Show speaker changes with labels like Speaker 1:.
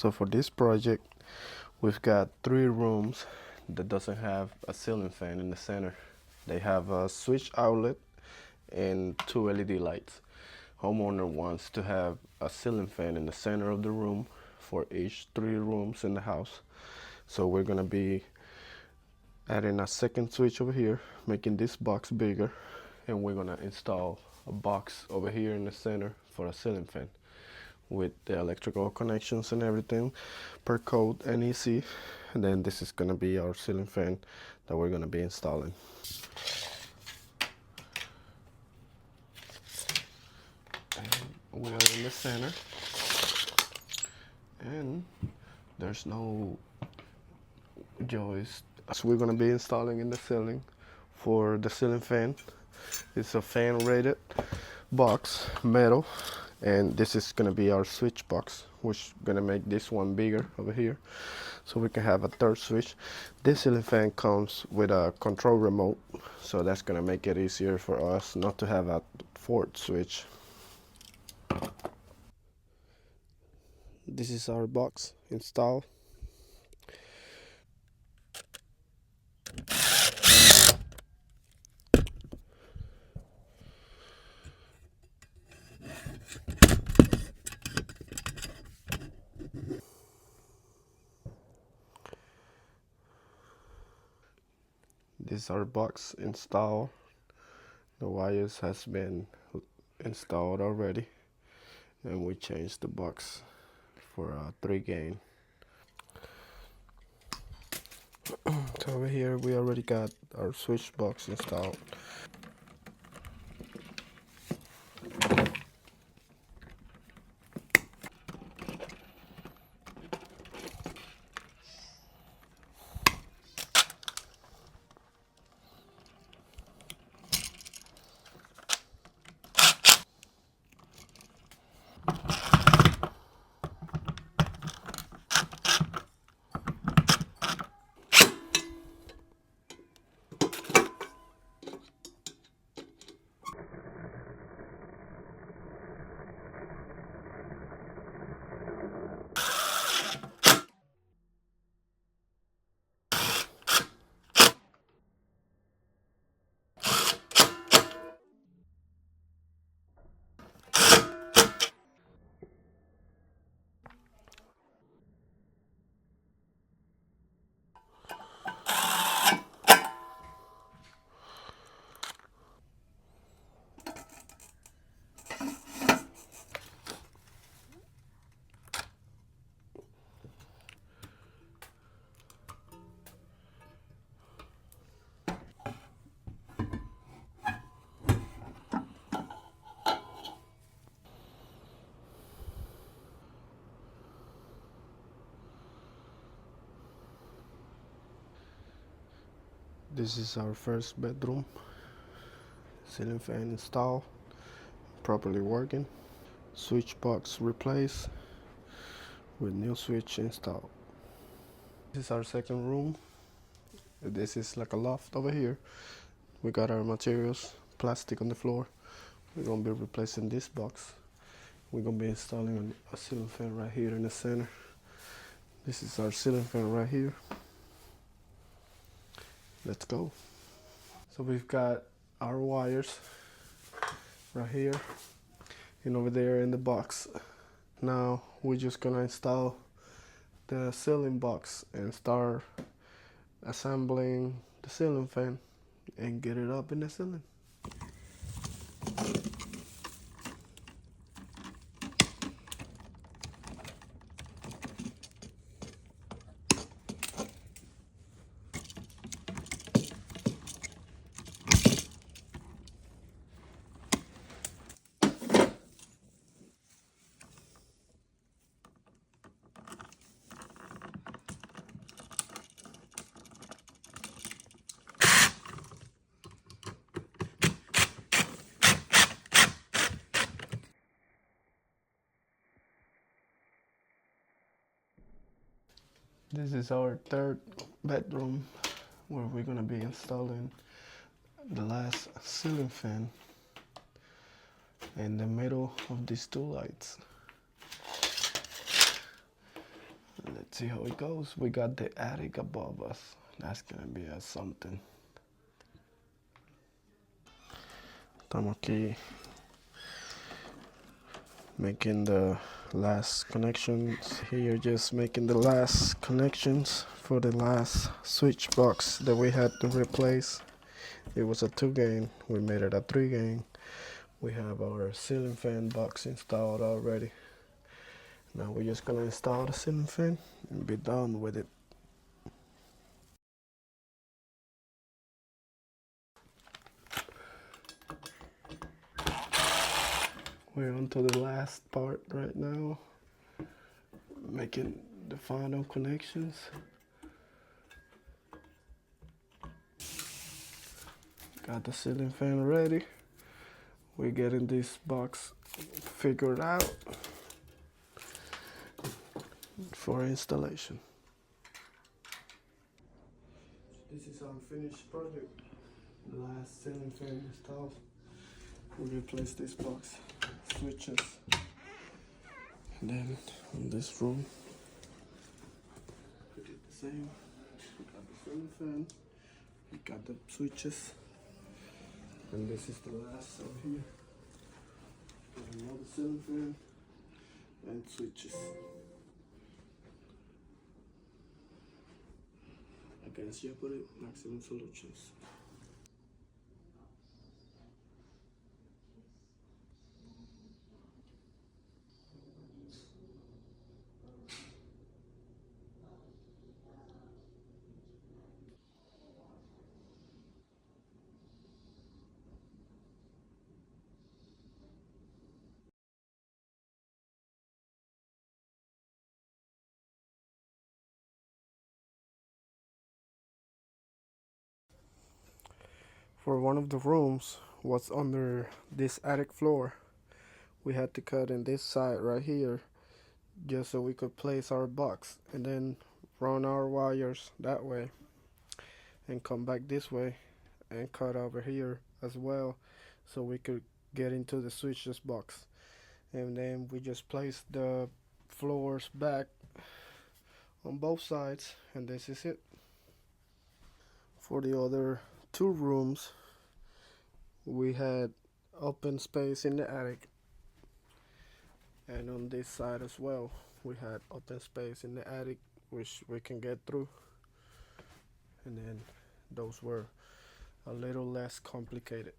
Speaker 1: So for this project, we've got 3 rooms that doesn't have a ceiling fan in the center. They have a switch outlet and 2 LED lights. Homeowner wants to have a ceiling fan in the center of the room for each 3 rooms in the house. So we're gonna be adding a second switch over here, making this box bigger, and we're gonna install a box over here in the center for a ceiling fan with the electrical connections and everything per code and EC. And then this is gonna be our ceiling fan that we're gonna be installing. And we are in the center, and there's no joist. So we're gonna be installing in the ceiling for the ceiling fan. It's a fan rated box, metal, and this is gonna be our switch box, which is gonna make this one bigger over here so we can have a third switch. This ceiling fan comes with a control remote, so that's gonna make it easier for us not to have a fourth switch. This is our box installed. This is our box installed. The wires has been installed already, and we changed the box for a 3 gain. So over here we already got our switch box installed. This is our first bedroom. Ceiling fan installed, properly working. Switch box replaced with new switch installed. This is our second room. This is like a loft over here. We got our materials, plastic on the floor. We're gonna be replacing this box. We're gonna be installing a ceiling fan right here in the center. This is our ceiling fan right here. Let's go. So we've got our wires right here and over there in the box. Now we're just gonna install the ceiling box and start assembling the ceiling fan and get it up in the ceiling. This is our third bedroom where we're gonna be installing the last ceiling fan in the middle of these 2 lights. See how it goes. We got the attic above us. That's gonna be a something. Estamos aquí making the last connections here, just making the last connections for the last switch box that we had to replace. It was a 2 gain, we made it a 3 gain. We have our ceiling fan box installed already. Now we're just gonna install the ceiling fan and be done with it. We're on to the last part right now, making the final connections. Got the ceiling fan ready. We're getting this box figured out for installation. This is our finished project. The last ceiling fan installed. We replace this box, switches, and then in this room, we did the same. We got the ceiling fan, we got the switches, and this is the last up here. Another ceiling fan and switches. Against jeopardy, maximum solutions. For one of the rooms was under this attic floor. We had to cut in this side right here just so we could place our box and then run our wires that way and come back this way and cut over here as well so we could get into the switches box. And then we just placed the floors back on both sides, and this is it. For the other 2 rooms, we had open space in the attic, and on this side as well we had open space in the attic which we can get through, and then those were a little less complicated.